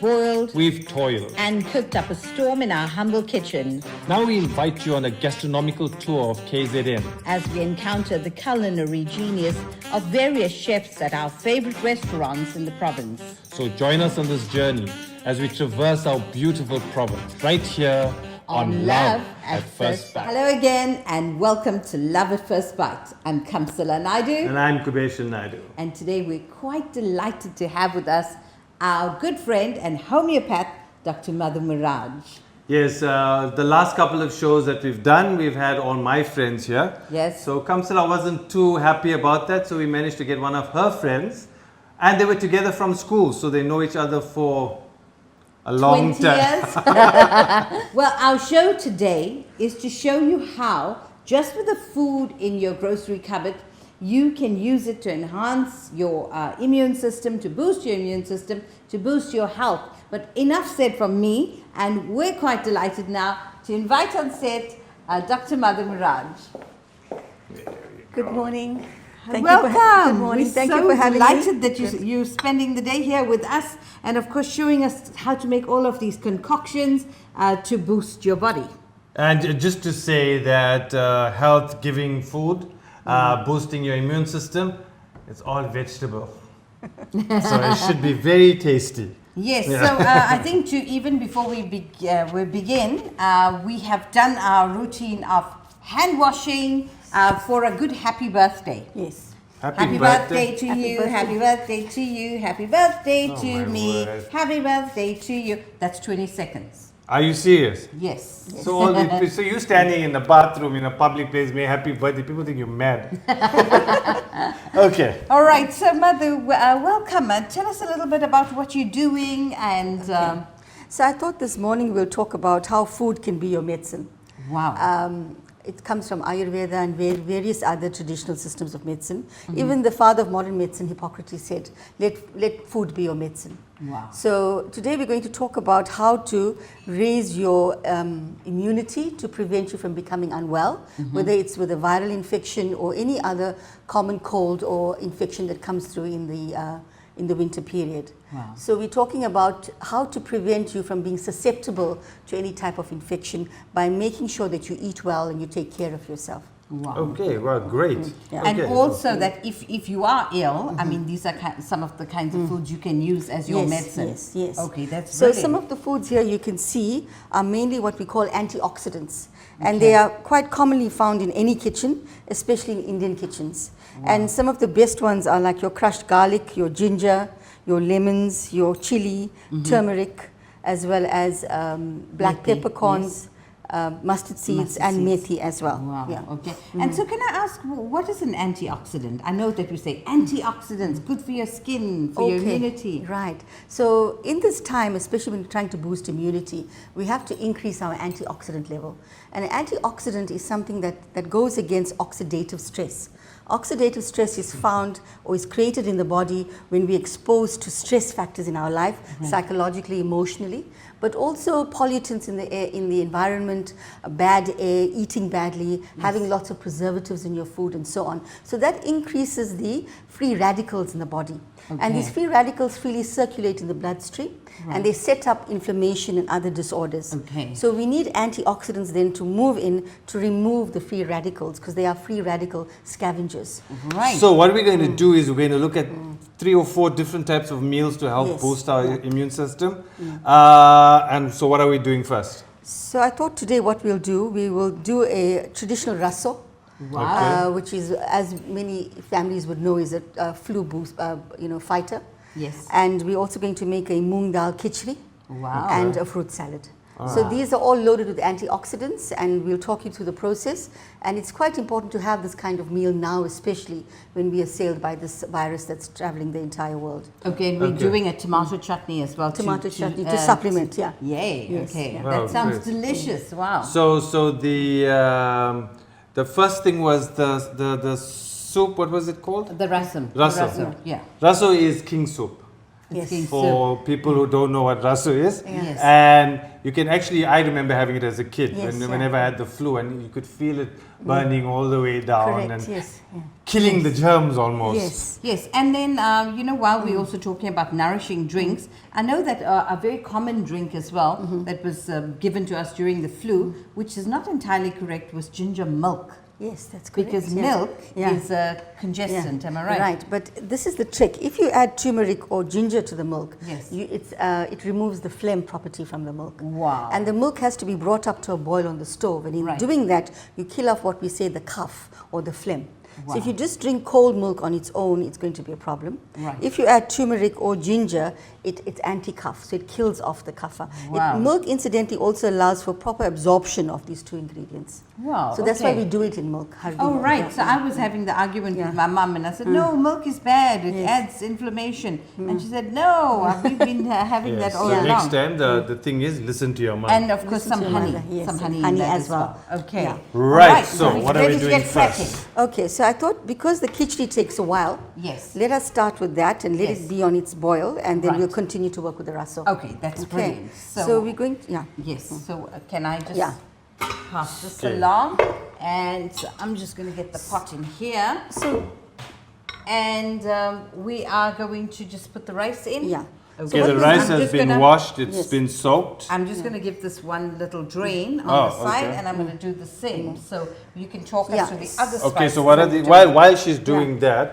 boiled, we've toiled. and cooked up a storm in our humble kitchen Now we invite you on a gastronomical tour of KZN. as we encounter the culinary genius of various chefs at our favorite restaurants in the province. So join us on this journey as we traverse our beautiful province, right here on Love at First Bite. Hello again and welcome to Love at First Bite. I'm Kamsala Naidu, And I'm Kubeshan Naidu. and today we're quite delighted to have with us our good friend and homeopath, Dr. Madhu Miraj. Yes, the last couple of shows that we've done, we've had all my friends here. Yes. So Kamsala wasn't too happy about that, so we managed to get one of her friends. And they were together from school, so they know each other for a long 20 time. years. Well, our show today is to show you how, just with the food in your grocery cupboard, you can use it to enhance your immune system, to boost your immune system, to boost your health. But enough said from me, and we're quite delighted now to invite on set Dr. Madhu Miraj. Good morning. Welcome. Good morning. We're Thank so you for having delighted me. that you're spending the day here with us, and of course showing us how to make all of these concoctions to boost your body. And just to say that health giving food, boosting your immune system, it's all vegetable. So it should be very tasty. Yes, so I think even before we begin, we have done our routine of hand washing for a good happy birthday. Yes. Happy birthday to Happy you, birthday. happy birthday to you, happy birthday Oh, to my me, word. happy birthday to you. That's 20 seconds. Are you serious? Yes. So, so you standing in the bathroom in a public place, may happy birthday, people think you're mad. Okay. All right, so Madhu, welcome. Tell us a little bit about what you're doing and... So I thought this morning we'll talk about how food can be your medicine. wow. It comes from Ayurveda and various other traditional systems of medicine. Even the father of modern medicine, Hippocrates, said, let food be your medicine. Wow. So today we're going to talk about how to raise your immunity to prevent you from becoming unwell, whether it's with a viral infection or any other common cold or infection that comes through in the winter period. Wow. So we're talking about how to prevent you from being susceptible to any type of infection by making sure that you eat well and you take care of yourself. Wow. Okay, well, great. Yeah. And Okay. also that if you are ill, I mean, these are some of the kinds of foods you can use as your medicine. Yes. Okay, that's so. brilliant. Some of the foods here you can see are mainly what we call antioxidants, and they are quite commonly found in any kitchen, especially in Indian kitchens. And some of the best ones are like your crushed garlic, your ginger, your lemons, your chili, turmeric, as well as black Methi, peppercorns, mustard seeds, and methi as well. Wow. Yeah. Okay. And so, can I ask, what is an antioxidant? I know that we say antioxidants, good for your skin, for your immunity. Right. So in this time, especially when you're trying to boost immunity, we have to increase our antioxidant level. And an antioxidant is something that goes against oxidative stress. Oxidative stress is found or is created in the body when we're exposed to stress factors in our life, psychologically, emotionally, but also pollutants in the air, in the environment, bad air, eating badly, having lots of preservatives in your food, and so on. So that increases the free radicals in the body. And these free radicals freely circulate in the bloodstream, and they set up inflammation and other disorders. Okay. So we need antioxidants then to move in to remove the free radicals, because they are free radical scavengers. Right. So what we're going to do is we're going to look at 3 or 4 different types of meals to help Yes. boost our immune system. And so what are we doing first? So I thought today what we'll do, we will do a traditional raso. Wow. Which is, as many families would know, is a flu boost, fighter. Yes. And we're also going to make a moong dal khichdi Wow. and a fruit salad. So these are all loaded with antioxidants, and we'll talk you through the process. And it's quite important to have this kind of meal now, especially when we are assailed by this virus that's traveling the entire world. Okay, and we're doing a tomato chutney as well. Tomato chutney to supplement, yeah. Yay, Yes, okay. yeah. Wow, That sounds great. delicious. Wow. So the first thing was the soup. What was it called? The rasam. Rasam. Yeah. Raso is king soup. Yes. getting for people who don't know what raso is. Yes. And you can actually, I remember having it as a kid, Yes, yeah. whenever I had the flu, and you could feel it burning all the way down Correct, and yes. Yeah. killing the germs almost. Yes. Yes, and then while we're also talking about nourishing drinks, I know that a very common drink as well that was given to us during the flu, which is not entirely correct, was ginger milk. Yes, that's correct. Because yeah. milk Yeah. is a congestant, am I right? Right, but this is the trick. If you add turmeric or ginger to the milk, Yes. it removes the phlegm property from the milk. Wow. And the milk has to be brought up to a boil on the stove. And in Right. doing that, you kill off what we say the cough or the phlegm. So if Wow. you just drink cold milk on its own, it's going to be a problem. Right. If you add turmeric or ginger, it's anti-cough, so it kills off the kapha. Wow. Milk, incidentally, also allows for proper absorption of these two ingredients. Wow, So that's why okay. we do it in milk. Hardi Oh, milk. right. Yeah. So I was having the argument Yeah. with my mum, and I said, no, milk is bad. It Yes. adds inflammation. And she said, no, we've been having Yes. that all So along. next time, the thing is, listen to your mom. And of course, Listen some to your honey. mother, yes, Some honey, honey in that as well. Okay. Yeah. Right, Alright, so we're what are we ready to doing get cracking. first? Okay, so I thought because the khichdi takes a while, Yes. let us start with that and let Yes. it be on its boil, and then Right. we'll continue to work with the raso. Okay, that's brilliant. So we're going to, yeah. Yes. So can I just Yeah. pass this Okay. along? And so I'm just going to get the pot in here. So, And we are going to just put the rice in. yeah. Okay, what the was- rice I'm has just been gonna- washed, it's Yes. been soaked. I'm just going to give this one little drain on Oh, the side, okay. and I'm going to do the same. So you can talk us Yeah. through the other spices. Okay, so what are that the, we're doing. while she's doing that,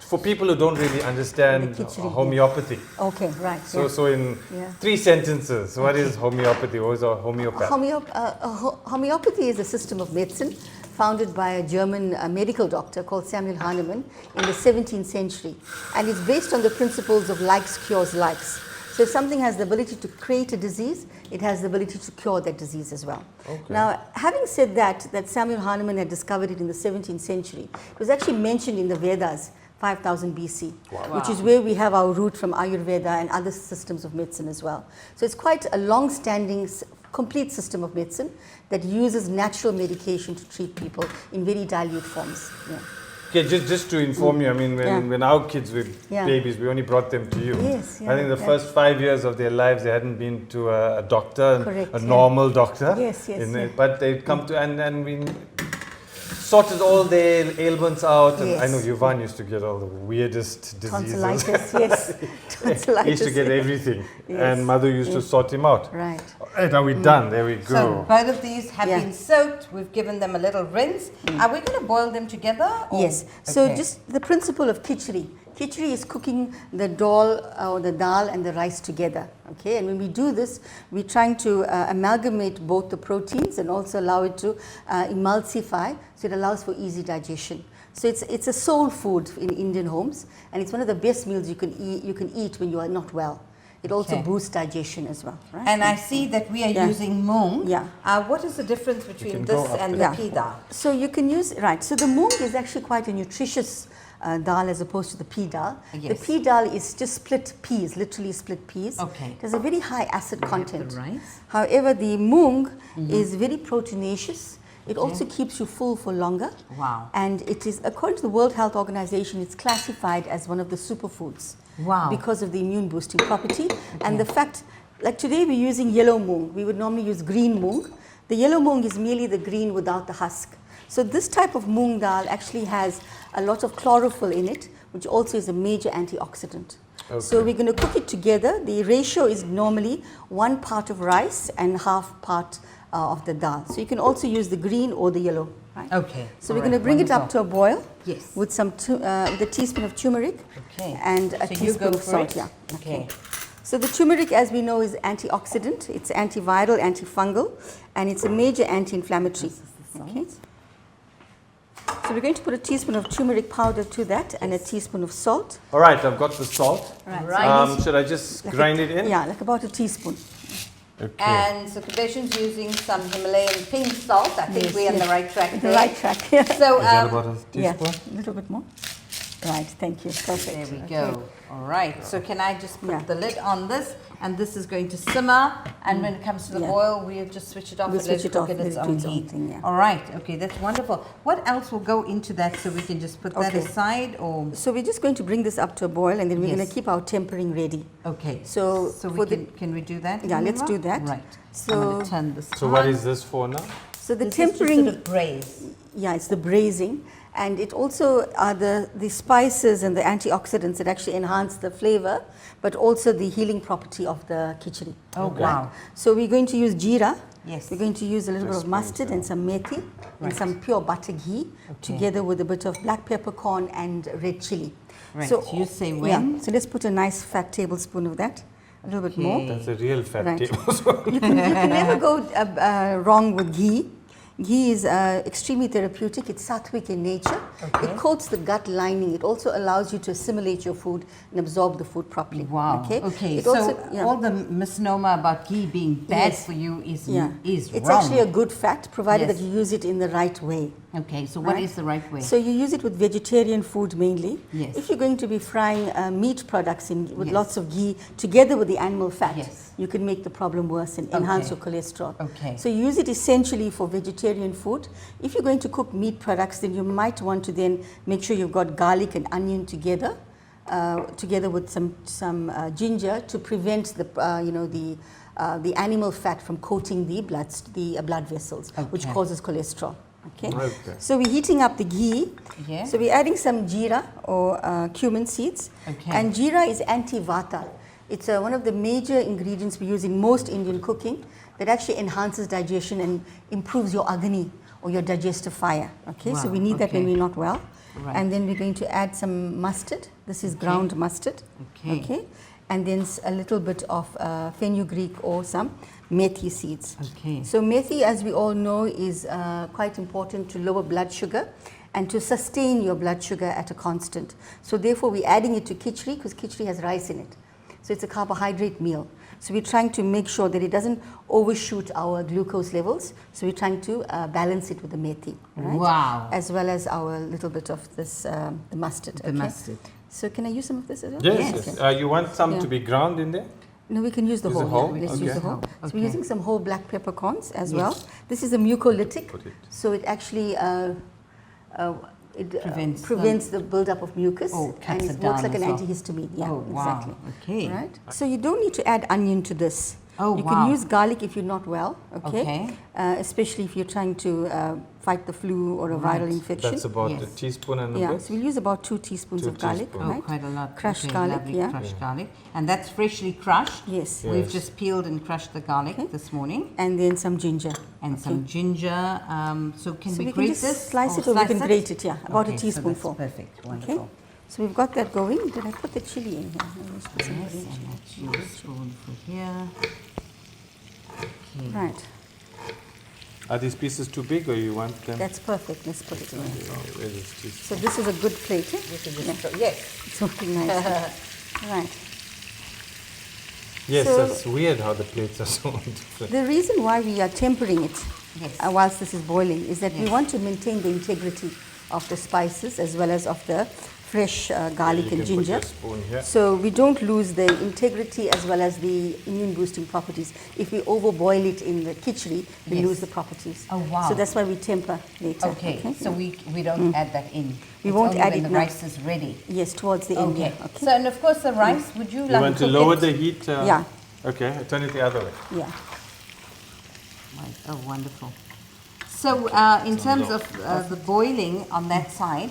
for people who don't really understand The khichdi, homeopathy, Okay, right. so yeah. so in Yeah. 3 sentences, what is homeopathy? What is a homeopath? Homeopathy is a system of medicine founded by a German medical doctor called Samuel Hahnemann in the 17th century. And it's based on the principles of likes cures likes. So if something has the ability to create a disease, it has the ability to cure that disease as well. Okay. Now, having said that Samuel Hahnemann had discovered it in the 17th century. It was actually mentioned in the Vedas, 5000 BC, which is where we have our root from Ayurveda and other systems of medicine as well. So it's quite a long-standing, complete system of medicine that uses natural medication to treat people in very dilute forms. Yeah. Okay, just to inform you, I mean, Yeah. when our kids were Yeah. babies, we only brought them to you. Yes, I yeah, think the yeah. first 5 years of their lives, they hadn't been to a doctor, Correct, a yeah. normal doctor. Yes, yes, yeah. But they'd come to, and we sorted all their ailments out. And I know Yes. Yuvan used to get all the weirdest diseases. Tonsillitis, yes. Tonsillitis. He used to get everything. Yes. And mother used to sort him out. Right. Right, are we done? There we So go. both of these have Yeah. been soaked. We've given them a little rinse. Are we going to boil them together? or- Yes. So Okay. just the principle of khichdi. Khichdi is cooking the dal or the dal and the rice together. Okay, and when we do this, we're trying to amalgamate both the proteins and also allow it to emulsify, so it allows for easy digestion. So it's a soul food in Indian homes, and it's one of the best meals you can eat when you are not well. It also Okay. boosts digestion as well. Right? And I see that we are Yeah. using moong. Yeah. What is the difference between can go this up and the there. pea dal? So you can use, right, so the moong is actually quite a nutritious dal as opposed to the pea dal. Yes. The pea dal is just split peas, literally split peas. Okay. It has a very high acid We have content. the rice. However, the moong is very proteinaceous. It also keeps you full for longer. Wow. And it is, according to the World Health Organization, it's classified as one of the superfoods. Wow. Because of the immune boosting property. And the fact, like today we're using yellow moong. We would normally use green moong. The yellow moong is merely the green without the husk. So this type of moong dal actually has a lot of chlorophyll in it, which also is a major antioxidant. So we're going to cook it together. The ratio is normally 1 part of rice and half part of the dal. So you can also use the green or the yellow. Right? Okay. So all we're going to right, bring it up to wonderful. a boil. Yes. With with a teaspoon of turmeric. Okay. And a So you teaspoon go of for salt. it. Yeah. Okay. So the turmeric, as we know, is antioxidant. It's antiviral, antifungal, and it's a major anti-inflammatory. Okay. So we're going to put a teaspoon of turmeric powder to that and a teaspoon of salt. All right, I've got the salt. Right. Should I just grind it in? Yeah, like about a teaspoon. Okay. And so Kabeshan's using some Himalayan pink salt. I think Yes, we're on yes. the right track The there. right track. Yeah. So Is that about a Yeah, teaspoon? a little bit more. Right, thank you. Perfect. There we Okay. go. All right. So can I just put Yeah. the lid on this, and this is going to simmer, and when it comes to the Yeah. boil, we'll just switch it off We'll and let switch it it cook off, at let its it do own its own heat. thing, yeah. All right. Okay, that's wonderful. What else will go into that, so we can just put that Okay. aside, or So we're just going to bring this up to a boil, and then we're going Yes. to keep our tempering ready. okay. So So for we the can we do that? Yeah, let's Nima? do that. Right. So- I'm going to turn this. So what on. is this for now? so the This is to tempering, sort of braise. yeah, it's the braising, and it also are the spices and the antioxidants that actually enhance the flavor, but also the healing property of the khichdi. Oh wow. So we're going to use jeera. Yes. We're going to use a little bit Just of mustard and some methi and Right. some pure butter ghee, together with a bit of black peppercorn and red chili. Right. You say when? Yeah. So let's put a nice fat tablespoon of that. A little bit more. Okay. That's a real fat Right. table. You can never go wrong with ghee. Ghee is extremely therapeutic. It's sattvic in nature. Okay. It coats the gut lining. It also allows you to assimilate your food and absorb the food properly. Wow. Okay. Okay. It So also, yeah. all the misnomer about ghee being bad Yes. for you is Yeah. is It's wrong. actually a good fat, provided Yes. that you use it in the right way. Okay. So what Right. is the right way? So you use it with vegetarian food mainly. Yes. If you're going to be frying meat products with Yes. lots of ghee together with the animal fat, Yes. you can make the problem worse and enhance Okay. your cholesterol. Okay. So you use it essentially for vegetarian food. If you're going to cook meat products, then you might want to then make sure you've got garlic and onion together, together with some ginger to prevent the animal fat from coating the blood vessels, which Okay. causes cholesterol. Okay. Okay. So we're heating up the ghee. Yeah. So we're adding some jeera or cumin seeds. Okay. And jeera is anti-vata. It's one of the major ingredients we use in most Indian cooking that actually enhances digestion and improves your agni or your digestive fire. Okay. So Wow, we need that when okay. we're not well. Right. And then we're going to add some mustard. This is ground mustard. Okay. And then a little bit of fenugreek or some methi seeds. Okay. So methi, as we all know, is quite important to lower blood sugar and to sustain your blood sugar at a constant. So therefore, we're adding it to khichdi because khichdi has rice in it. So it's a carbohydrate meal. So we're trying to make sure that it doesn't overshoot our glucose levels. So we're trying to balance it with the methi, right? Wow. As well as our little bit of this, the mustard. The mustard. So can I use some of this as well? Yes. Okay. You want some Yeah. to be ground in there? No, we can use the Use the whole. whole? Yeah, let's use Okay. the whole. So Okay. we're using some whole black peppercorns as Yes. well. This is a mucolytic, Put it. so it actually Prevents the buildup of mucus Oh, and cuts it it works down like an as well. antihistamine. Yeah, Oh, wow. exactly. Okay. Right. So you don't need to add onion to this. Oh, you wow. can use garlic if you're not well. Okay. Okay. Especially if you're trying to fight the flu or a viral infection. That's about a Yes. teaspoon and a Yeah. bit. So we'll use about 2 teaspoons 2 of garlic. teaspoons. Oh, Right. quite a lot. Crushed Okay, garlic. lovely Yeah. crushed garlic. And that's freshly crushed. Yes. Yeah. We've Yes. just peeled and crushed the garlic this morning. And then some ginger. And some ginger. So can So we we can grate just this? slice it or we can grate it, yeah, about a Okay, teaspoonful. So that's perfect. Okay, Wonderful. so we've got that going. Did I put the chili in here? Let me just put some Yes, green and chili. that's your spoonful here. Okay. Right, Are these pieces too big or you want them? that's perfect. Let's put it in. Where is this? So this is a good plate, eh? Yes. It's working nicely. Right. Yes, So- that's weird how the plates are so different. The reason why we are tempering it Yes. whilst this is boiling is that we Yes. want to maintain the integrity of the spices as well as of the fresh garlic You and can ginger. put your spoon here. So we don't lose the integrity as well as the immune boosting properties. If we overboil it in the khichdi, we Yes. lose the properties. Oh, wow. So that's why we temper later. Okay. So we don't add that in. We It's won't only add when it the now. rice is ready. Yes, towards the end. Okay. Yeah. Okay. So and of course the rice. Would you You like want to cook lower it? the heat? Yeah. Okay, I turn it the other way. Yeah. Right. Oh, wonderful. So in terms of the boiling on that side,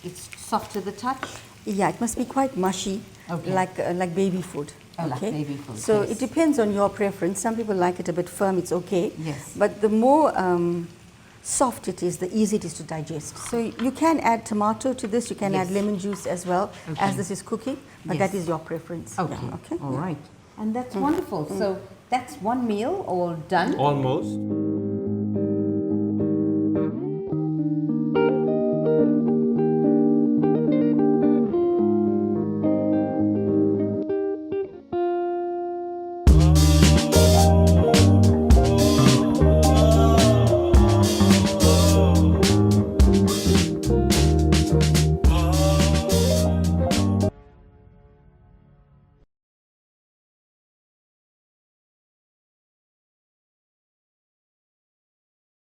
it's soft to the touch. Yeah, it must be quite mushy, Okay. like baby food. Oh, like baby food, So yes. it depends on your preference. Some people like it a bit firm, it's okay. Yes. But the more soft it is, the easier it is to digest. So you can add tomato to this, you can add Yes. lemon juice as well Okay. as this is cooking, but Yes. that is your preference. Okay. Yeah, okay. All right. And that's wonderful. So that's one meal all done. Almost.